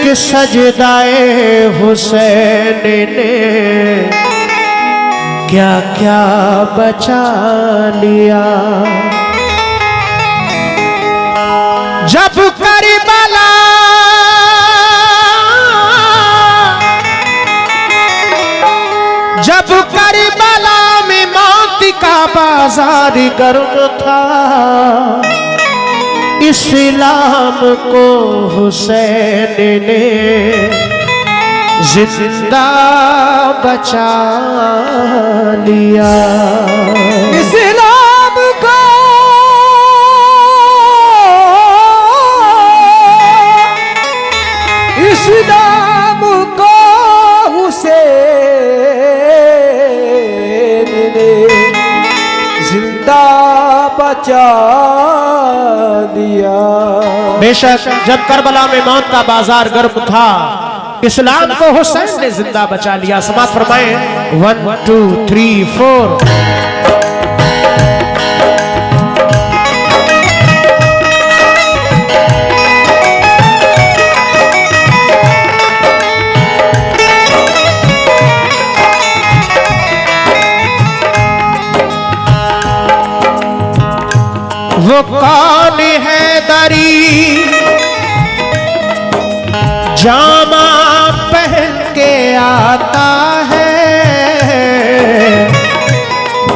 एक सजदाए हुसैन ने क्या क्या बचा लिया। जब करबला में मौत का बाजार गर्म था, इस्लाम को हुसैन ने जिंदा बचा लिया। इस्लाम को हुसैन ने जिंदा बचा दिया। बेशक जब करबला में मौत का बाजार गर्म था, इस्लाम को हुसैन ने जिंदा बचा लिया। समाप्त फरमाए 1 2 3 4। वो कौन है दरी जामा पहन के आता है,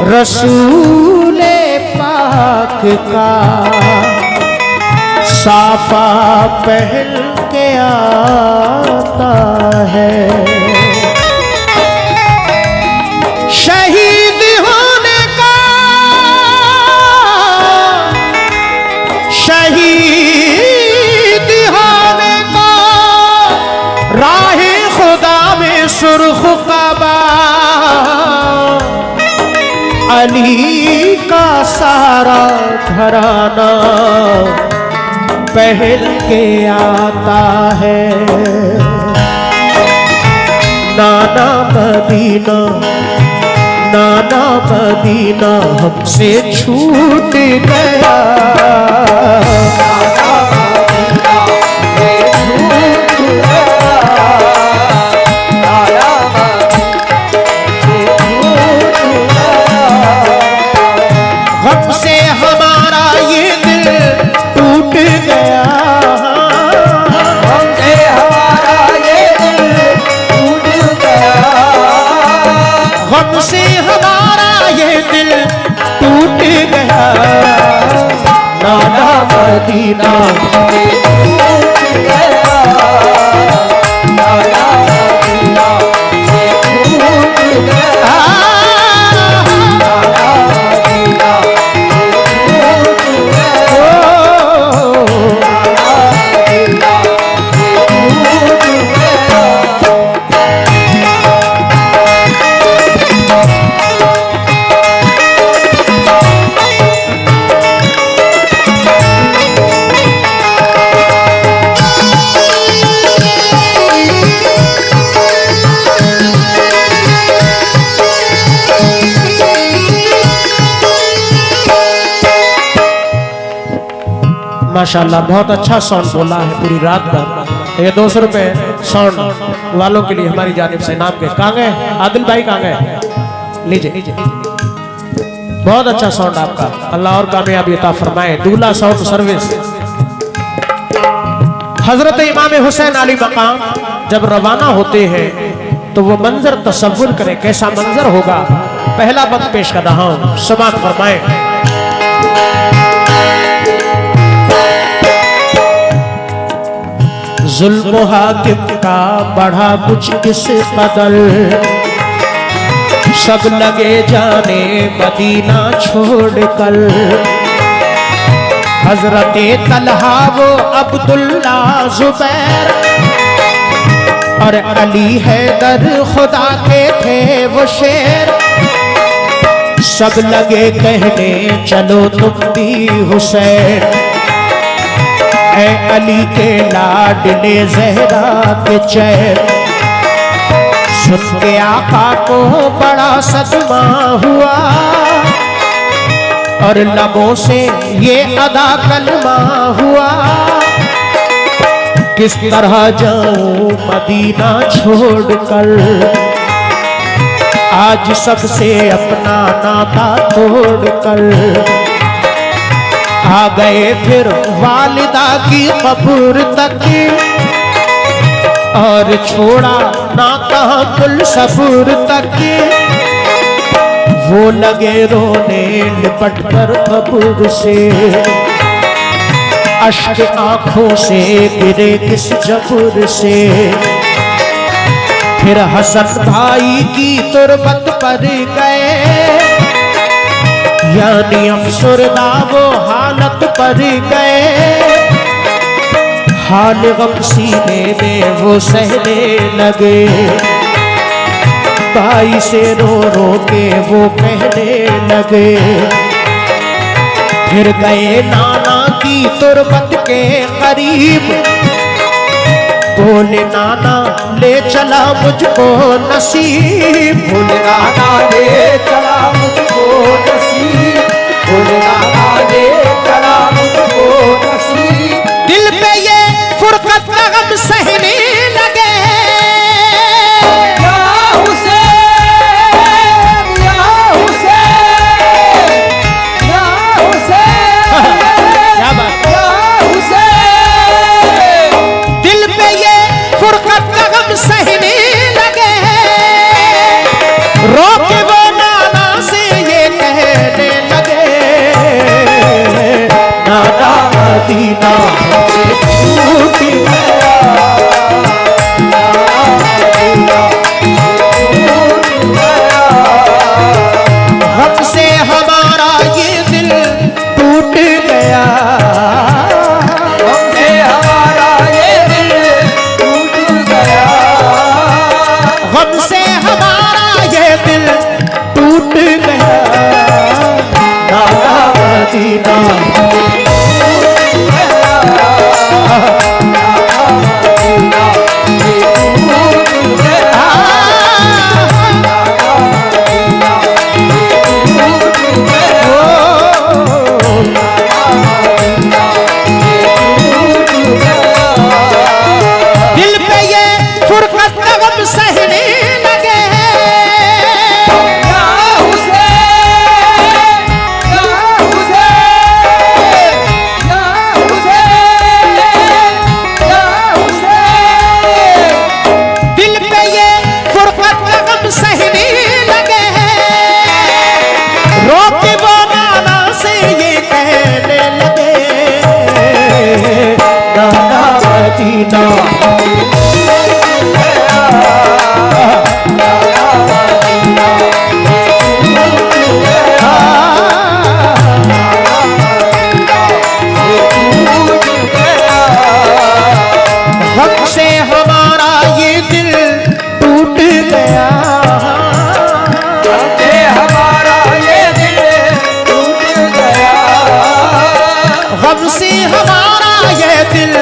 रसूले पाक का साफा पहन के आता है। शहीद होने का राहे खुदा में सुर्ख काबा, अली का सारा घराना पहल के आता है। नाना मदीना नाना मदीना हमसे छूट गया, हमसे हमारा ये दिल टूट गया। नाना मदीना माशाल्लाह बहुत अच्छा साउंड बोला है पूरी रात भर। ये 200 रुपए साउंड वालों के लिए हमारी जानिब से नाम के। कहाँ गए आदिल भाई, कहाँ गए? लीजिए, बहुत अच्छा साउंड आपका, अल्लाह और कामयाबी अता फरमाए। दूल्हा साउंड सर्विस। हजरत इमाम हुसैन अली मकाम जब रवाना होते हैं तो वो मंजर तसव्वुर करें कैसा मंजर होगा। पहला वक्त पेश कर रहा हूं, समाप्त फरमाए। जुल्म हाकिम का बढ़ा कुछ इस कदर, सब लगे जाने मदीना छोड़कर। हजरत तलहा वो अब्दुल्ला जुबैर और अली हैदर खुदा के थे वो शेर। सब लगे कहने चलो तुम भी हुसैन, ऐ अली के लाडले ज़हरा के चैन। सुन के आका को बड़ा सदमा हुआ और लबों से ये अदा कलमा हुआ। किस तरह जाऊं मदीना छोड़कर, आज सबसे अपना नाता तोड़कर। आ गए फिर वालिदा की कब्र तक, और छोड़ा नाता कुल सब्र तक। वो लगे रोने लिपट कर कब्र से, अश्क आंखों से गिरे किस जबुर से। फिर हसन भाई की तुरबत पर गए, यानी अफसरदा वो हालत पर गए। हाल गम सीने में वो सहने लगे, भाई से रो रो के वो कहने लगे। फिर गए नाना की तुरबत के करीब, बोले नाना ले चला मुझको नसीब। बोले नाना ले चला मुझको नसीब, बोले नाना ले चला मुझको नसीब। दिल पे ये फुरकत का गम सहने लगे, या हुसैन, या हुसैन, या हुसैन, क्या बात। या हुसैन। दिल पे ये फुरकत का गम सहने लगे, रो के वो नाना से ये कहने लगे। नाना मदीना से छूट गया, हमसे हमारा ये दिल टूट गया। हमसे हमारा ये दिल टूट गया, हमसे हमारा ये दिल टूट गया। नाना मदीना दिल पे ये फुरकत का गम सहने लगे। या हुसैन, या हुसैन, या हुसैन, या हुसैन। दिल पे ये फुरकत का गम सहने लगे, रो के वो नाना से ये कहने लगे। नाना मदीना हमसे हमारा ये दिल टूट गया। हमसे हमारा ये दिल टूट गया, हमसे हमारा ये दिल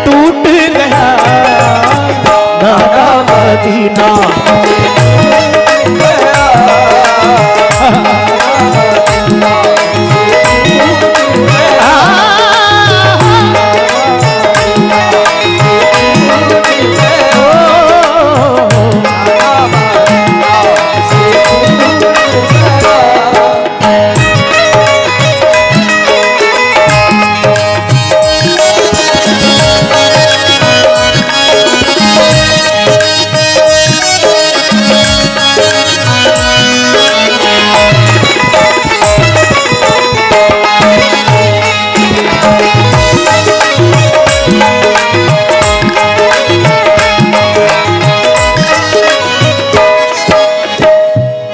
टूट गया। नाना मदीना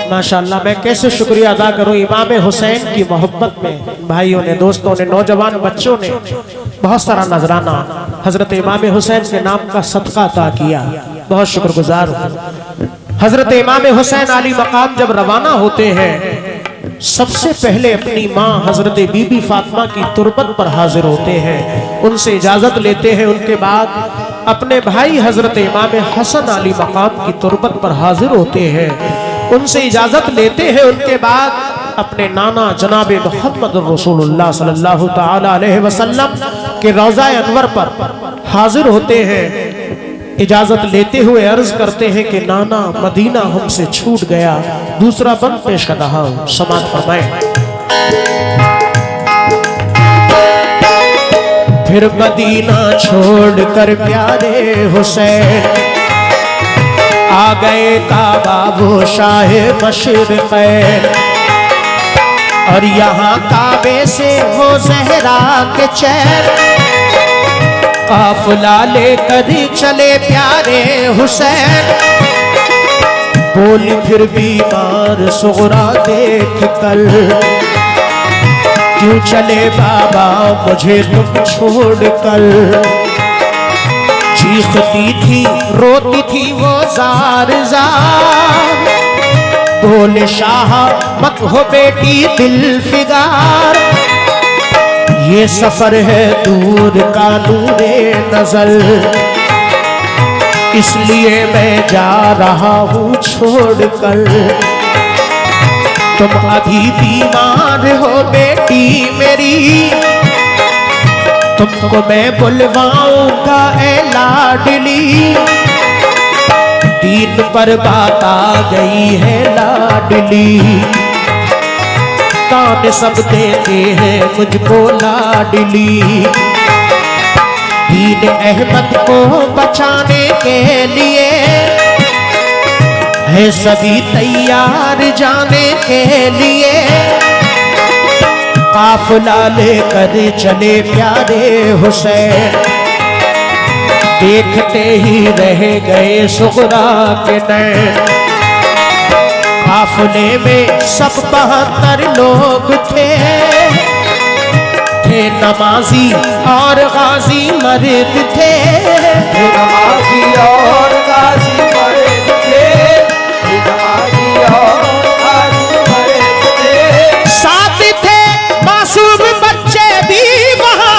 माशाअल्लाह, मैं कैसे शुक्रिया अदा करूं इमाम हुसैन की मोहब्बत में। भाइयों ने, दोस्तों ने, नौजवान बच्चों ने बहुत सारा नजराना हजरत इमाम हुसैन के नाम का सदका अता किया। बहुत शुक्रगुजार हूं। हजरत इमाम हुसैन आली मकाम जब रवाना होते हैं, सबसे पहले अपनी माँ हजरत बीबी फातिमा की तुरबत पर हाजिर होते हैं, उनसे इजाजत लेते हैं। उनके बाद अपने भाई हजरत इमाम हसन आली मकाम की तुरबत पर हाजिर होते हैं, उनसे इजाजत लेते हैं। उनके बाद अपने नाना जनाब मोहम्मद रसूलुल्लाह सल्लल्लाहु ताला अलैहि वसल्लम के रोज़ा अनवर पर हाजिर होते हैं, इजाजत लेते हुए अर्ज करते हैं कि नाना मदीना हमसे छूट गया। दूसरा बंद पेश कर रहा हूं, समात फरमाए। फिर मदीना छोड़कर प्यारे हुसैन आ गए काबा वो शाह मशरिक़ैन, और यहाँ काबे से वो ज़हरा के चैन काफिला लेकर चले प्यारे हुसैन। बोली फिर बीमार सुगरा देख कर, क्यों चले बाबा मुझे तुम छोड़ कर। चीखती थी रोती थी वो जार जार, बोले शाह मत हो बेटी दिल फिगार। ये सफर है दूर का नूरे नजर, इसलिए मैं जा रहा हूँ छोड़कर। तुम अभी बीमार हो बेटी मेरी, तुमको मैं बुलवाऊंगा ए लाडली। दीन पर बात आ गई है लाडली, ताने सब देते हैं मुझको लाडली। दीन अहमद को बचाने के लिए है सभी तैयार जाने के लिए। काफिला लेकर चले प्यारे हुसैन, देखते ही रह गए सुगरा के नैन। काफिले में सब 72 लोग थे नमाजी और गाजी मर्द थे। नमाजी और गाजी मर्द थे, नमाजी और गाजी मर्द थे। साथ थे मासूम बच्चे भी वहाँ।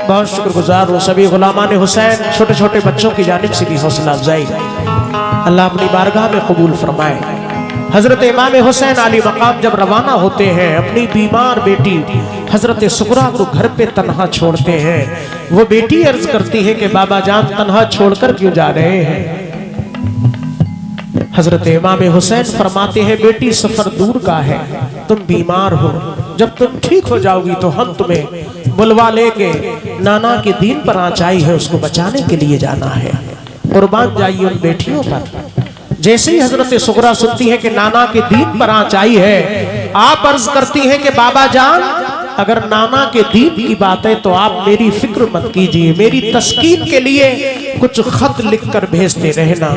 बहुत शुक्रगुजार हूँ सभी गुलामान हुसैन, छोटे छोटे बच्चों की जानिब से भी हौसला अफजाई अल्लाह अपनी बारगाह में कबूल फरमाए। हजरत इमाम हुसैन आली मकाम जब रवाना होते हैं, अपनी बीमार बेटी हजरत सुगरा को घर पे तन्हा छोड़ते हैं। वो बेटी अर्ज करती है कि बाबा जान तन्हा छोड़कर क्यों जा रहे हैं। हजरत इमाम हुसैन फरमाते हैं बेटी सफर दूर का है, तुम बीमार हो, जब तुम ठीक हो जाओगी तो हम तुम्हें बुलवा लेके नाना के दीन पर आचाई है उसको बचाने के लिए जाना है। कुर्बान जाइए उन बेटियों पर। जैसे ही हजरत सुगरा सुनती है कि नाना के दीन पर आचाई है, आप अर्ज करती हैं कि बाबा जान अगर नाना के दीन की बात है तो आप मेरी फिक्र मत कीजिए, मेरी तस्कीन के लिए कुछ खत लिखकर भेजते रहना।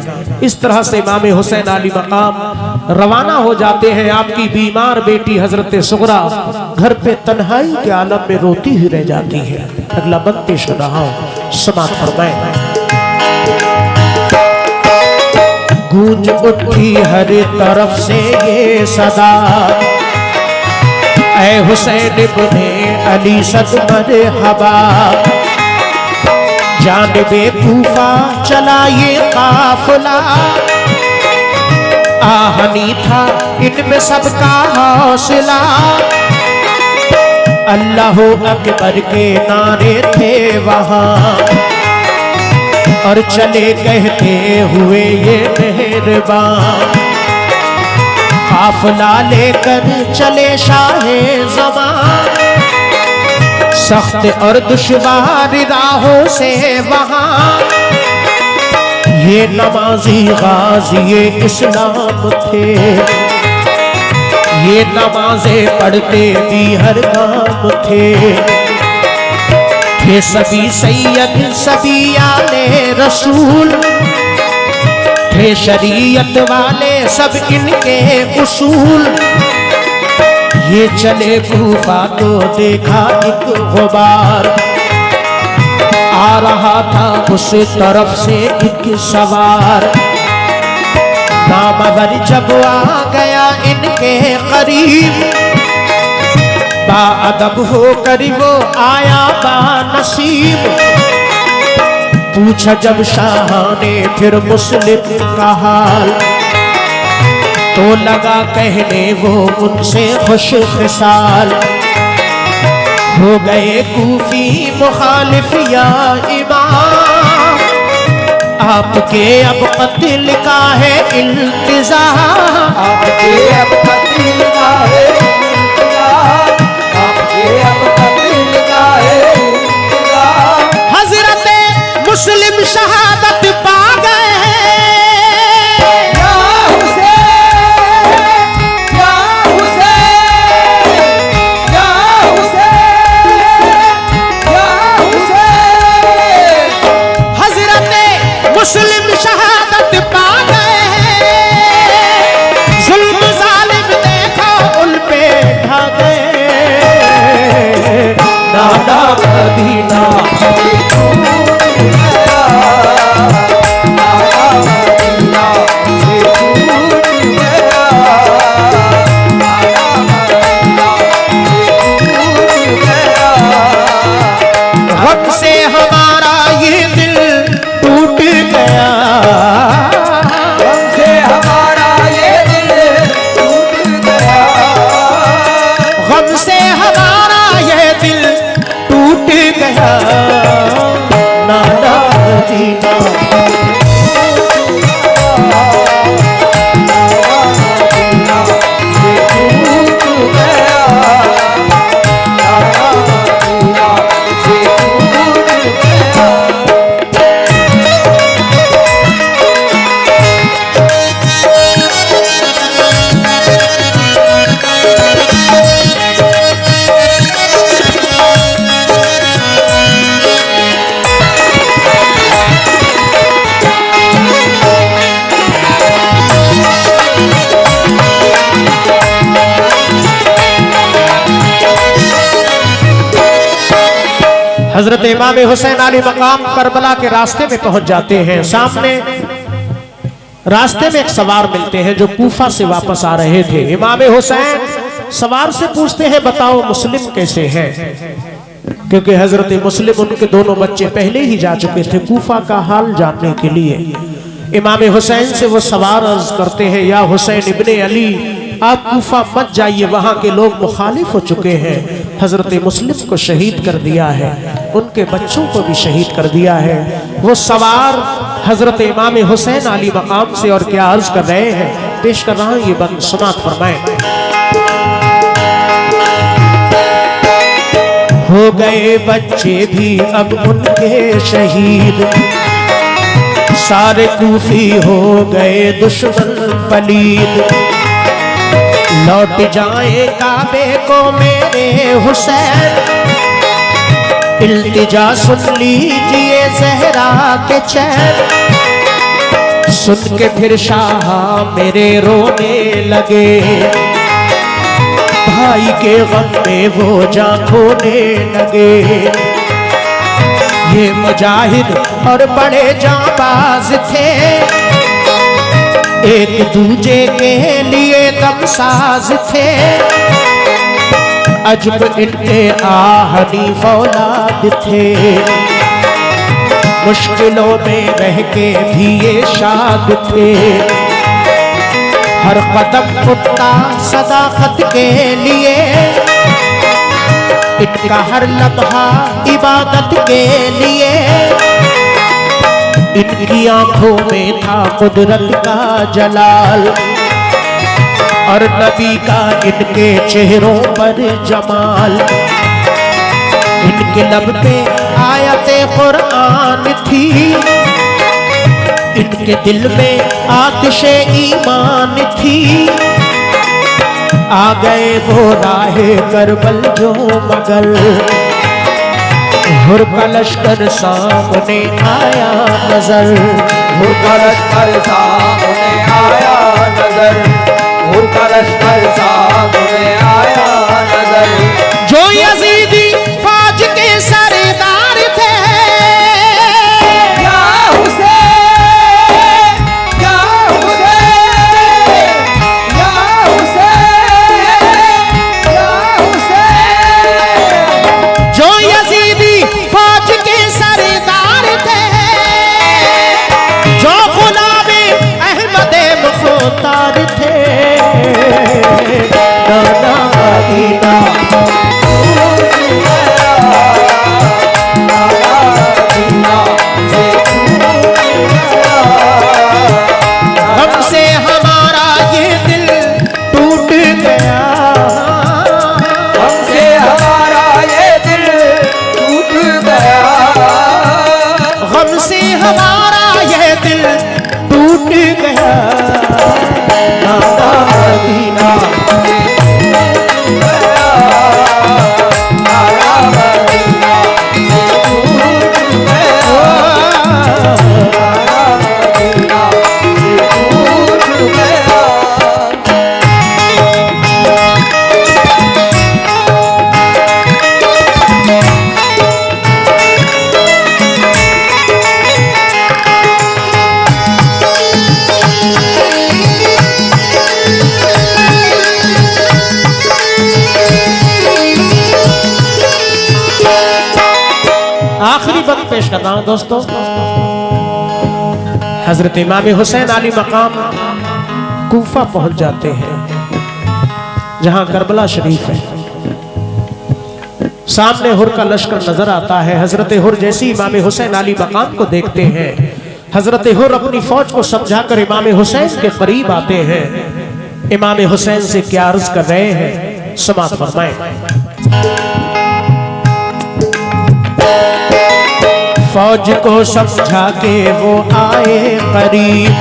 इस तरह से इमाम हुसैन आली मकाम रवाना हो जाते हैं। आपकी बीमार बेटी हजरत सुगरा घर पे तन्हाई के आलम में रोती ही रह जाती है। अगला बंद पेश कर रहा हूं, समाअत फरमाएं। गूंज उठी हर तरफ से ये सदा, ऐ हुसैन इब्ने अली सद मरहबा, जानिबे कूफा चला ये काफिला, आहनी था इनमें सबका हौसला, अल्लाह अकबर के नारे थे वहाँ, और चले कहते हुए ये मेहरबान, काफिला लेकर चले शाहे ज़मान, सख्त और दुश्वार राहों से वहाँ, ये नमाजी गाज़ी इस्लाम थे, ये नमाज़ें पढ़ते भी हर काम थे सभी सैयद सभी आले रसूल थे, शरीयत वाले सब इनके उसूल, ये चले कूफा तो देखा एक गुबार, आ रहा था उस तरफ से एक सवार, नामवर जब आ गया इनके करीब, बाअदब होकर वो आया बानसीब, पूछा जब शाह ने फिर मुस्लिम का हाल, तो लगा कहने वो उनसे खुश खिसाल, हो गए कूफी मुखालिफ या इमाम, आपके अब कत्ल का है इल्तिज़ाम, आपके अब कत्ल का है इंतजार, आपके अब कत्ल का है इंतजार। हज़रते मुस्लिम शहादत पा गए, या हुसैन, या हुसैन, या हुसैन, या हुसैन। हज़रते मुस्लिम शहादत पा गए, जुल्म जालिम देखो उन पे ढा गए, नाना मदीना गम से हमारा ये दिल टूट गया, हमसे हमारा ये दिल टूट गया, गम से हमारा ये दिल टूट गया, नाना मदीना हजरत इमाम हुसैन अली मकाम करबला के रास्ते में पहुंच जाते हैं। सामने रास्ते में एक सवार मिलते हैं जो कूफा से वापस आ रहे थे। इमाम हुसैन सवार से पूछते हैं बताओ मुस्लिम कैसे हैं, क्योंकि हजरत मुस्लिम उनके दोनों बच्चे पहले ही जा चुके थे कूफा का हाल जानने के लिए। इमाम हुसैन से वो सवार अर्ज करते हैं या हुसैन इब्ने अली आप कूफा मत जाइए, वहाँ के लोग मुखालिफ हो चुके हैं, हजरत मुस्लिम को शहीद कर दिया है, उनके बच्चों को भी शहीद कर दिया है। वो सवार हजरत इमाम हुसैन अली मकाम से और क्या अर्ज कर रहे हैं, पेश कर रहा हूँ, ये बंद समात फरमाएं। हो गए बच्चे भी अब उनके शहीद, सारे कूफी हो गए दुश्मन पलीद, लौट जाए काबे को मेरे हुसैन, इल्तिजा सुन लीजिए ज़हरा के चैन। सुन के फिर शाह मेरे रोने लगे, भाई के गम में वो जान खोने लगे। ये मुजाहिद और बड़े जाबाज थे, एक दूजे के लिए दमसाज थे, अजब इनके आहनी फौलाद थे, मुश्किलों में रह के भी ये शाद थे। हर कदम उठता सदाकत के लिए, इनका हर लम्हा इबादत के लिए। इनकी आंखों में था कुदरत का जलाल, और नबी का इनके चेहरों पर जमाल। इनके लब पे आयते कुरान थी, इनके दिल में आतिशे ईमान थी। आ गए वो राहे करबल जो मगर, हुर का लश्कर सामने आया नजर। हुर का लश्कर सामने आया नजर, हुर का लश्कर सामने आया नजर। जो यजीदी फौज के सरदार थे, या हुसैन, या हुसैन, या हुसैन, या हुसैन। जो यजीदी फौज के सरदार थे, जो गुलामे अहमद मुख्तार थे। नाना मदीना हमसे हमारा ये दिल टूट गया, हमसे हमारा ये दिल टूट गया, हमसे हमारा ये दिल टूट गया। नाना मदीना आखिरी वक्त पेश कर रहा हूं दोस्तों। हजरत इमाम हुसैन अली मकाम कूफा पहुंच जाते हैं, जहां करबला शरीफ है। सामने हुर का लश्कर नजर आता है। हजरत हुर जैसी इमाम हुसैन अली मकाम को देखते हैं। हजरत हुर अपनी फौज को समझाकर इमाम हुसैन के करीब आते हैं। इमाम हुसैन से क्या अर्ज कर रहे हैं, समाअत फरमाएं। फौज को समझा के वो आए करीब,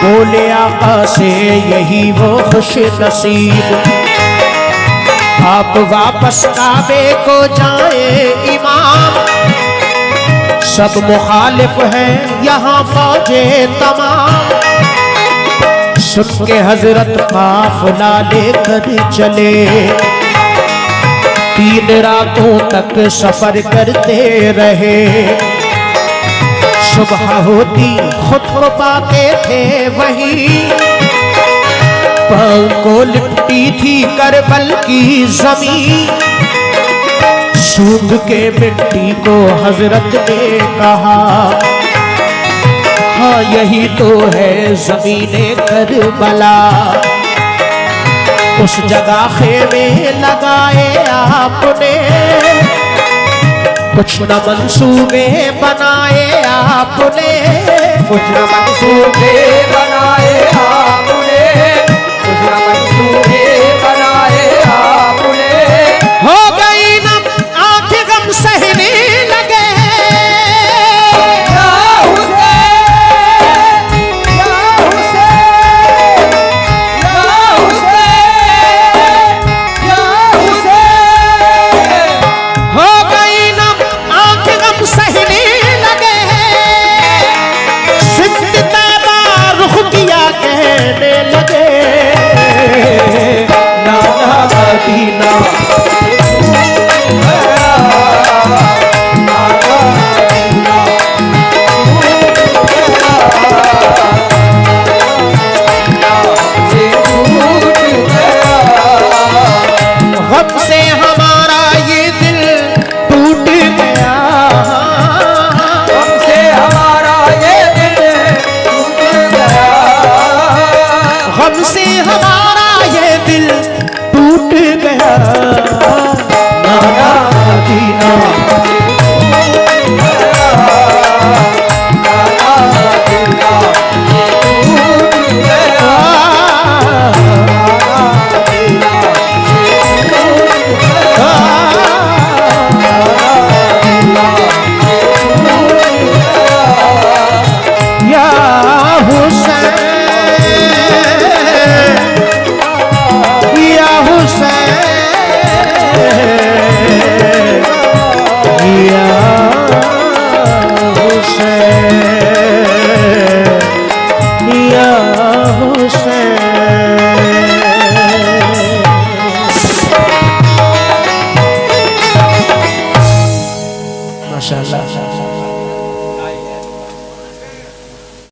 बोले आका से यही वो खुश नसीब। आप वापस काबे को जाए इमाम, सब मुखालिफ हैं यहाँ फौजे तमाम। सुन के हजरत काफिला लेकर चले, 3 रातों तक सफर करते रहे। सुबह होती खुद को पाते थे वही, पाँव को लिपटी थी करबल की जमीन। सूंघ के मिट्टी को हजरत ने कहा, हाँ यही तो है ज़मीने करबला। उस जगह खेमे लगाए आपने, कुछ न मंसूबे बनाए आपने। कुछ न मंसूबे बनाए आपने, कुछ न मंसूबे बनाए आपने। हो गई न आंखें गम सहने लगे, या हुसैन, या हुसैन, या हुसैन, या हुसैन। हो गई न आंखें गम सहने लगे। सिद्ध तैबा रुख किया कहने लगे, नाना मदीना माशाल्लाह।